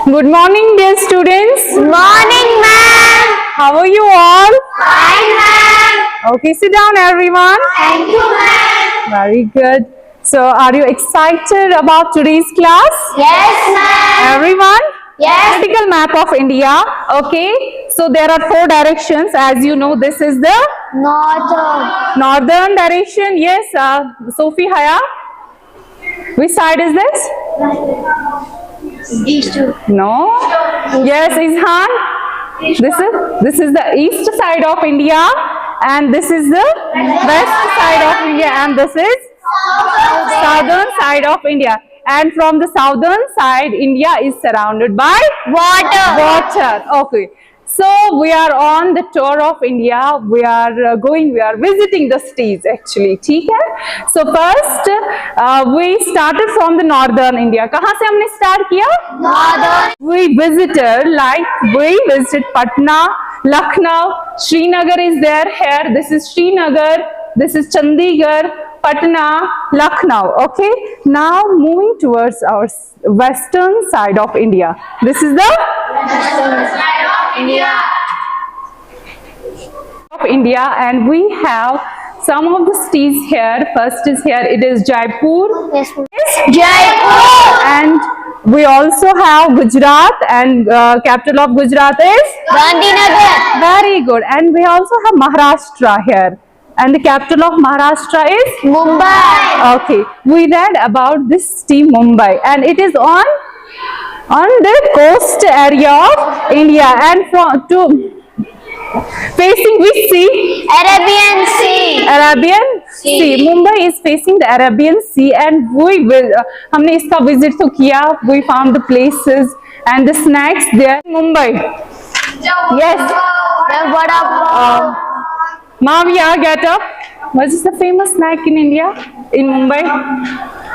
Good morning, dear students. Morning, ma'am. How are you all? Fine, ma'am. Okay, sit down, everyone. Thank you, ma'am. Very good. So, are you excited about today's class? Yes, ma'am. Everyone? Yes. Political map of India. Okay. So, there are 4 directions. As you know, this is the northern direction. Yes, Sophie Haya. Which side is this? East. No. Yes, Izhan. This is the east side of India, and this is the west side of India, and this is southern side of India. And from the southern side, India is surrounded by water. Okay. So we are on the tour of India. We are visiting the states actually. ठीक है? So first we started from the northern India. कहाँ से हमने start किया? Northern. We visited Patna, Lucknow, Srinagar is there here. This is Srinagar. This is Chandigarh, Patna, Lucknow. Okay. Now moving towards our western side of India. This is the India, and we have some of the cities here. First is here, it is Jaipur. Yes, Jaipur. And we also have Gujarat, and capital of Gujarat is Gandhinagar. very good. And we also have Maharashtra here, and the capital of Maharashtra is Mumbai. okay. We read about this city Mumbai, and it is on the coast area of India, and facing which sea? Arabian Sea. Arabian Sea. Mumbai is facing the Arabian Sea, and हमने इसका visit तो किया. We found the places and the snacks there. Mumbai. Yes. What up? Mavia, get up. What is the famous snack in India? In Mumbai?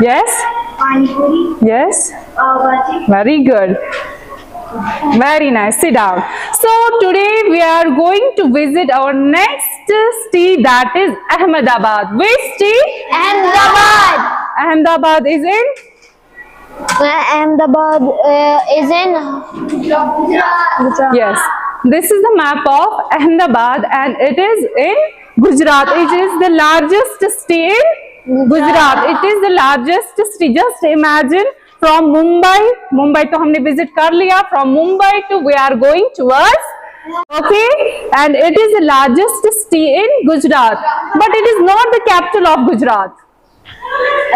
Yes. Panipuri. Yes. Very good. Very nice. Sit down. So today we are going to visit our next city, that is Ahmedabad. Which city? Ahmedabad. Ahmedabad is in? Ahmedabad is in Gujarat. Yes. This is the map of Ahmedabad, and it is in Gujarat. It is the largest city in Gujarat. It is the largest city. Just imagine, from Mumbai तो हमने visit कर लिया. From Mumbai to we are going towards, okay, and it is the largest city in Gujarat, but it is not the capital of Gujarat.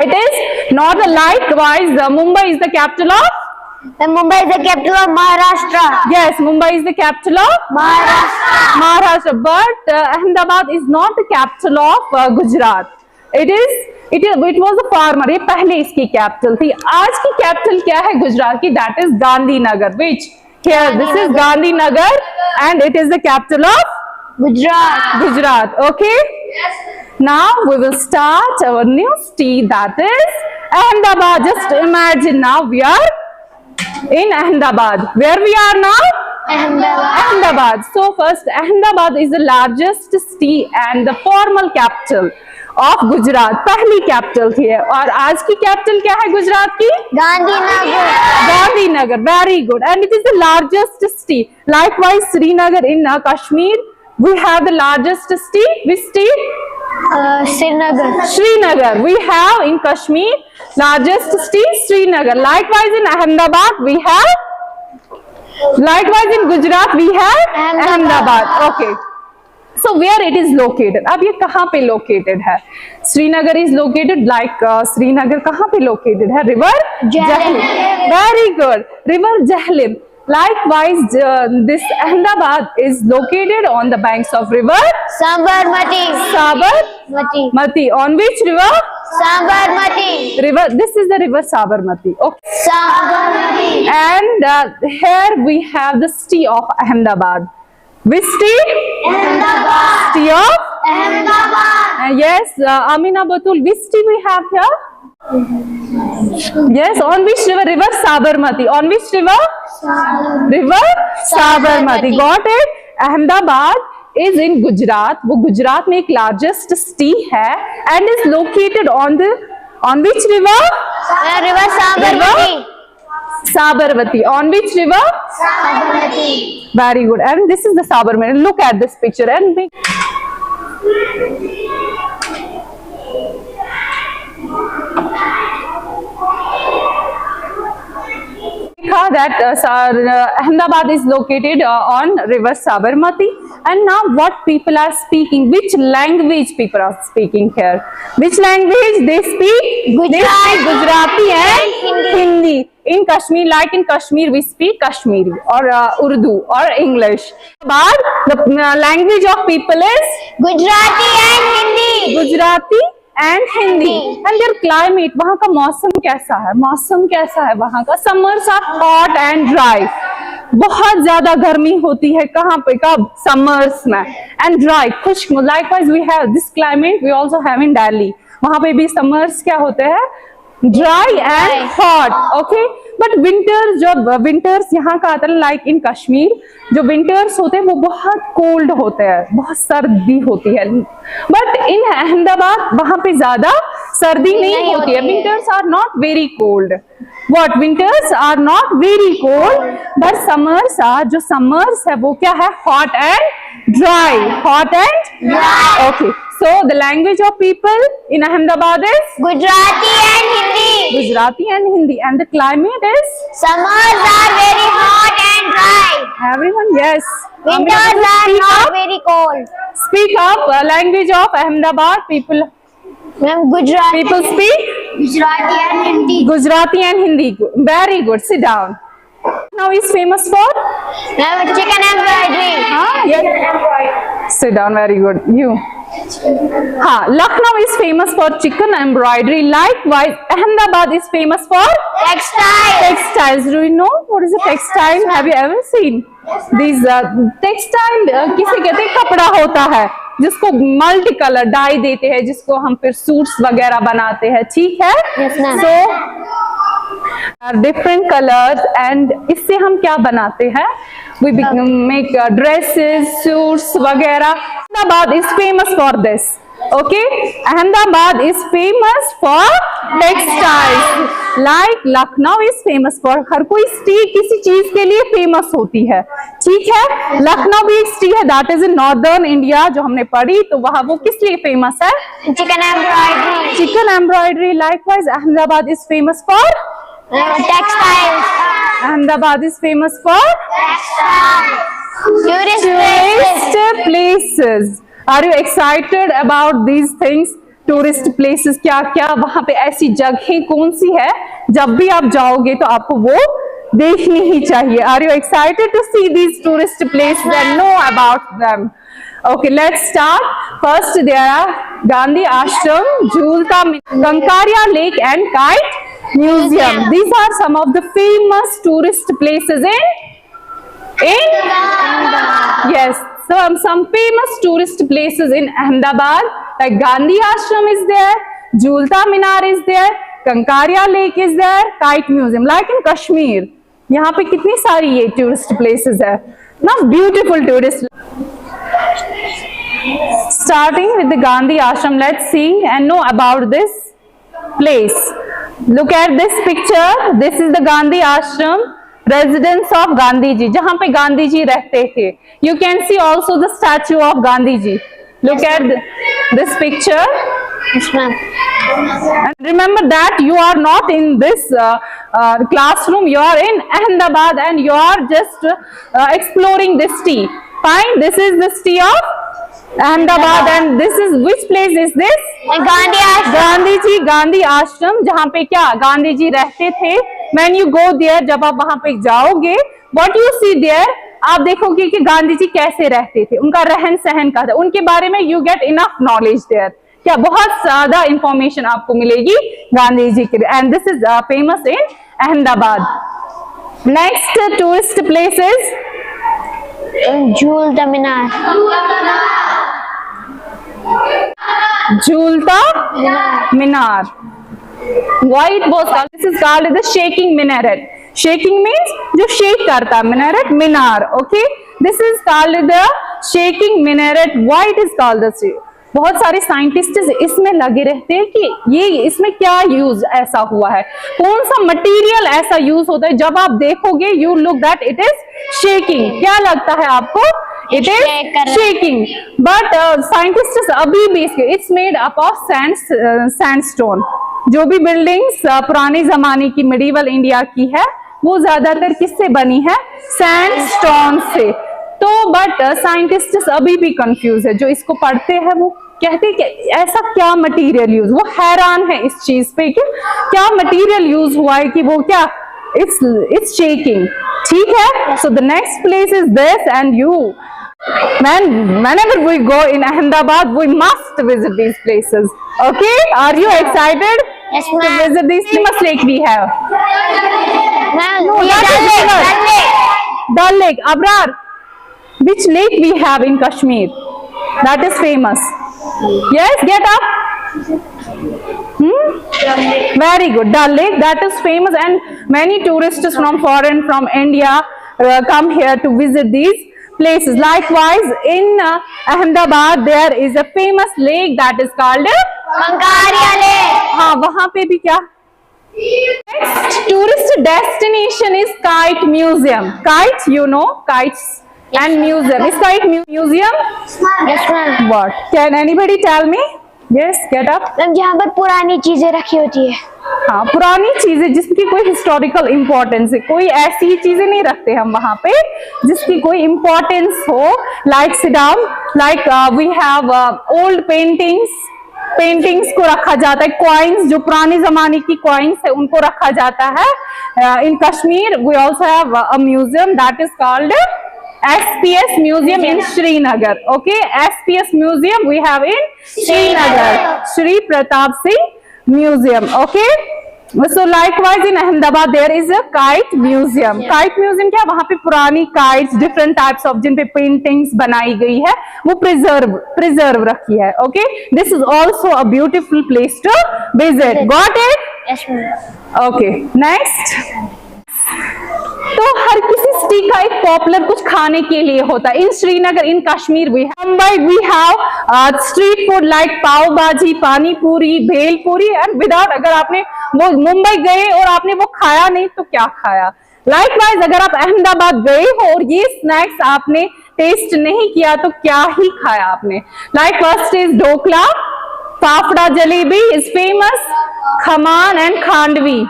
It is not likewise. Mumbai is the capital of. Mumbai is the capital of Maharashtra. Yes, Mumbai is the capital of Maharashtra, but Ahmedabad is not the capital of Gujarat. It was a farmer. ये पहले इसकी capital थी. आज की capital क्या है गुजरात की? That is Gandhinagar. Which here this is Gandhinagar, and it is the capital of Gujarat. Okay. Yes. Now we will start our new city, that is Ahmedabad. Just imagine, now we are in Ahmedabad. Where we are now? Ahmedabad. So first, Ahmedabad is the largest city and the formal capital of Gujarat. पहली capital थी है. और आज की capital क्या है गुजरात की? Gandhinagar. Very good. And it is the largest city. Likewise, Srinagar in Kashmir, we have the largest city. Which city? Srinagar. We have in Kashmir largest city Srinagar. Likewise in Ahmedabad we have. Likewise in Gujarat we have Ahmedabad. Okay. So where it is located? अब ये कहाँ पे located है? Srinagar is located like Srinagar कहाँ पे located है? River Jhelum. Very good. River Jhelum. Likewise, this Ahmedabad is located on the banks of river Sabarmati. On which river? Sabarmati. River. This is the river Sabarmati. Okay. Sabarmati. And here we have the city of Ahmedabad. Which city? Ahmedabad. City of Ahmedabad. Yes, Amina Batul. Which city we have here? Yes, on which river? River Sabarmati. On which river? River Sabarmati. Got it? Ahmedabad is in Gujarat. वो गुजरात में एक largest city है, and is located on which river? River Sabarmati. Sabarmati. On which river? Sabarmati. Very good. And this is the Sabarmati. Look at this picture and make that Ahmedabad is located on river Sabarmati. And now what people are speaking, which language people are speaking here? Which language they speak? They speak Gujarati and Hindi. In Kashmir, like in Kashmir, we speak Kashmiri or Urdu or English. But the language of people is Gujarati and Hindi. Gujarati and Hindi. And their climate, वहाँ का मौसम कैसा है? मौसम कैसा है वहाँ का? Summers are hot and dry. बहुत ज्यादा गर्मी होती है कहाँ पे? कब? Summers में. And dry, खुश्क. Likewise we have this climate. We also have in Delhi. वहाँ पे भी summers क्या होते हैं? Dry and hot. Okay. But winters, जो winters यहाँ का आता है, like in Kashmir, जो winters होते हैं वो बहुत cold होते हैं, बहुत सर्दी होती है. But in Ahmedabad वहाँ पे ज्यादा सर्दी नहीं होती है. Winters are not very cold. What? Winters are not very cold, but summers are, जो summers है वो क्या है? Hot and dry. Hot and Dry. Okay. So the language of people in Ahmedabad is Gujarati and Hindi. Gujarati and Hindi, and the climate is Summers are very hot and dry. everyone. Yes. Winters are not very cold. Speak up. Language of Ahmedabad people. Ma'am, Gujarati. People speak Gujarati and Hindi. Gujarati and Hindi. Very good. Sit down. Now is famous for? Ma'am, chicken embroidery. Yes. Sit down. Very good. You. Lucknow is famous for chicken embroidery. Likewise, Ahmedabad is famous for Textile. textiles. Do you know what is a textile? Have you ever seen these textile? किसे कहते हैं? कपड़ा होता है जिसको multi colour die देते हैं, जिसको हम फिर सूट्स वगैरह बनाते हैं. ठीक है? Yes, ma'am. So different colors, and इससे हम क्या बनाते हैं? We make dresses, suits वगैरह. Ahmedabad is famous for this. Okay, Ahmedabad is famous for textiles. Like Lucknow is famous for, हर कोई सिटी किसी चीज के लिए फेमस होती है. ठीक है? लखनऊ भी एक सिटी है, that is in northern India, जो हमने पढ़ी. तो वहाँ वो किस लिए फेमस है? Chicken embroidery. Chicken embroidery. Likewise, Ahmedabad is famous for Textiles. Ahmedabad is famous for Textiles. Tourist tourist places. Are you excited about these things? Tourist places क्या क्या, वहां पे ऐसी जगहें कौन सी है जब भी आप जाओगे तो आपको वो देखनी ही चाहिए. Are you excited to see these tourist places and know about them? Okay, let's start. First, there are Gandhi Ashram, Jhulta, Kankaria Lake and Kite Museum. These are some of the famous tourist places in yes, some famous tourist places in Ahmedabad. Like Gandhi Ashram is there, Jhulta Minar is there, Kankaria Lake is there, Kite Museum. Like in Kashmir, यहाँ पे कितनी सारी ये tourist places है ना, beautiful tourist. Starting with the Gandhi Ashram, let's see and know about this place. Look at this picture. This is the Gandhi Ashram, residence of Gandhi ji, जहाँ पे गांधी जी रहते थे. You can see also the statue of Gandhi ji. Look at this picture. Yes, ma'am. And remember that you are not in this classroom. You are in Ahmedabad and you are just exploring this city. Fine. This is the city of Ahmedabad and this is, which place is this? Gandhi Ashram. Gandhi ji Gandhi आश्रम, जहाँ पे क्या गांधी जी रहते थे. When you go there, जब आप वहाँ पे जाओगे, what you see there, आप देखोगे कि गांधी जी कैसे रहते थे, उनका रहन सहन का था, उनके बारे में you get enough knowledge there. क्या बहुत ज्यादा इंफॉर्मेशन आपको मिलेगी गांधी जी के लिए. And this is famous in Ahmedabad. Next tourist places. Jhulta Minar. Jhulta Minar. Why it was called? This is called the shaking minaret. Shaking means जो shake करता है, minaret, minar. Okay, this is called the shaking minaret. Why it is called the बहुत सारे scientist इसमें लगे रहते हैं कि ये इसमें क्या यूज ऐसा हुआ है, कौन सा मटेरियल ऐसा यूज होता है। जब आप देखोगे you look that it is shaking. क्या लगता है आपको? It is shaking. But scientist अभी भी it's made up of sandstone. जो भी बिल्डिंग्स पुराने जमाने की मिडिवल इंडिया की है वो ज्यादातर किससे बनी है? सैंडस्टोन से। तो बट साइंटिस्ट अभी भी कंफ्यूज है, जो इसको पढ़ते हैं वो कहते हैं कि ऐसा क्या मटेरियल यूज, वो हैरान है इस चीज पे कि क्या मटेरियल यूज हुआ है कि वो क्या इट्स शेकिंग। ठीक है, so the next place is this and you whenever we go in Ahmedabad we must visit these places. Okay, are you excited? Yes, to ma'am. visit these famous lake we have? Ma'am, No, ये that is Dal Lake, river. Dal Lake. Dal Lake. Abrar, which lake we have in Kashmir that is famous? Yes, get up. Very good. Dal Lake, that is famous, and many tourists from India come here to visit these places. Likewise, in Ahmedabad there is a famous lake that is called Kankaria Lake. हाँ, वहां पे भी क्या? Next tourist destination is Kite Museum. Kite, you know, kites and museum. Is Kite Museum? Yes, ma'am. What? Can anybody tell me? Yes, get up. Ma'am जहाँ पर पुरानी चीजें रखी होती है। हाँ, पुरानी चीजें जिसकी कोई हिस्टोरिकल इम्पोर्टेंस है, कोई ऐसी चीजें नहीं रखते हम वहां पे जिसकी कोई इम्पोर्टेंस हो। लाइक सिडाम, like we have old paintings को रखा जाता है। कॉइन्स, जो पुराने जमाने की कॉइन्स है उनको रखा जाता है। In Kashmir we also have a museum that is called SPS Museum in Srinagar. Okay, SPS Museum we have in Srinagar, Shri Pratap Singh Museum. Okay, so likewise in Ahmedabad there is a Kite Museum. Kite Museum क्या, वहाँ पे पुरानी kites different types of जिन पे paintings बनाई गई है वो preserve रखी है. Okay, this is also a beautiful place to visit. Got it? Yes, ma'am. Okay, next. तो हर किसी सिटी का एक पॉपुलर कुछ खाने के लिए होता है। In Srinagar, in Kashmir we have street food like pav bhaji, pani पूरी, भेल पूरी एंड विदाउट, अगर आपने वो मुंबई गए और आपने वो खाया नहीं तो क्या खाया। लाइकवाइज अगर आप अहमदाबाद गए हो और ये स्नैक्स आपने टेस्ट नहीं किया तो क्या ही खाया आपने। Like first is dhokla, fafda jalebi is famous, khaman and khandvi.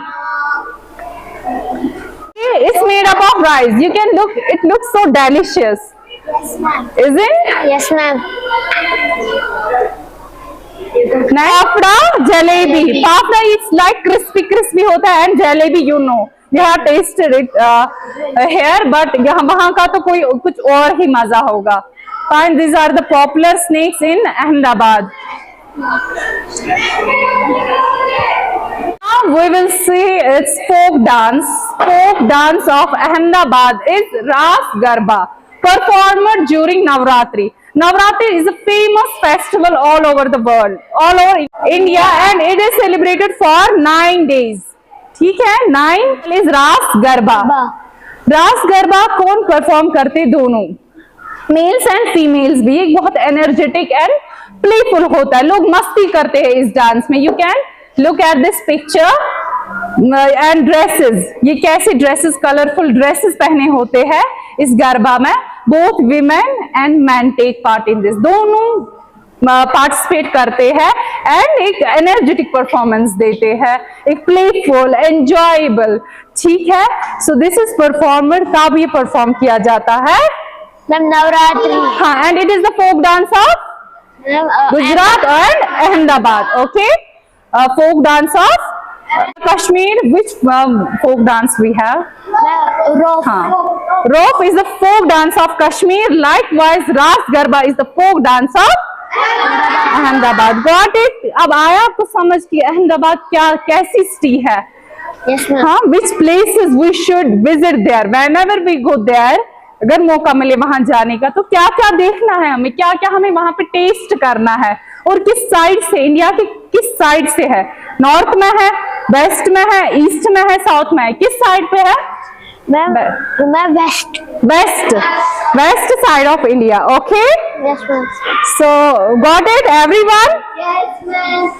It's made up of rice. You can look, it looks so delicious. Yes, ma'am. Isn't it? Yes, ma'am. Fafda jalebi. Fafda is like crispy होता है and jalebi you know. You have tasted it here, but यहाँ वहाँ का तो कोई कुछ और ही मजा होगा. Fine, these are the popular snacks in Ahmedabad. Now we will see its folk dance. Folk dance of Ahmedabad is Ras Garba, performed during Navratri. Navratri is a famous festival all over the world, all over India, and it is celebrated for 9 days. ठीक है, 9 is Ras Garba. Ras Garba कौन perform करते? दोनों, mails and females भी। एक बहुत energetic and playful होता है, लोग मस्ती करते हैं इस डांस में। You can look at this picture and dresses, ये कैसे ड्रेसेस, कलरफुल ड्रेसेस पहने होते हैं इस गरबा में। Both women and man take part in this, दोनों पार्टिसिपेट करते हैं एंड एक एनर्जेटिक परफॉर्मेंस देते हैं, एक प्लेफुल एंजॉयबल। ठीक है, सो दिस इज परफॉर्मर, कब ये परफॉर्म किया जाता है? नवरात्रि। हाँ, and it is the folk dance of Gujarat and Ahmedabad. Okay, folk dance of Kashmir. Which folk dance we have? Rope. Rope is the folk dance of Kashmir. Likewise, Ras Garba is the folk dance of Ahmedabad. Got it? अब आया आपको समझ कि अहमदाबाद क्या कैसी city है? Yes, ma'am. हाँ, which places we should visit there? Whenever we go there, अगर मौका मिले वहां जाने का तो क्या क्या देखना है हमें, क्या क्या हमें वहां पे टेस्ट करना है, और किस साइड से, इंडिया के किस साइड से है? नॉर्थ में है, वेस्ट में है, ईस्ट में है, साउथ में है, किस साइड पे है? मैं waste. West side of India. Okay. Yes, ma'am. So got it, everyone? Yes, ma'am.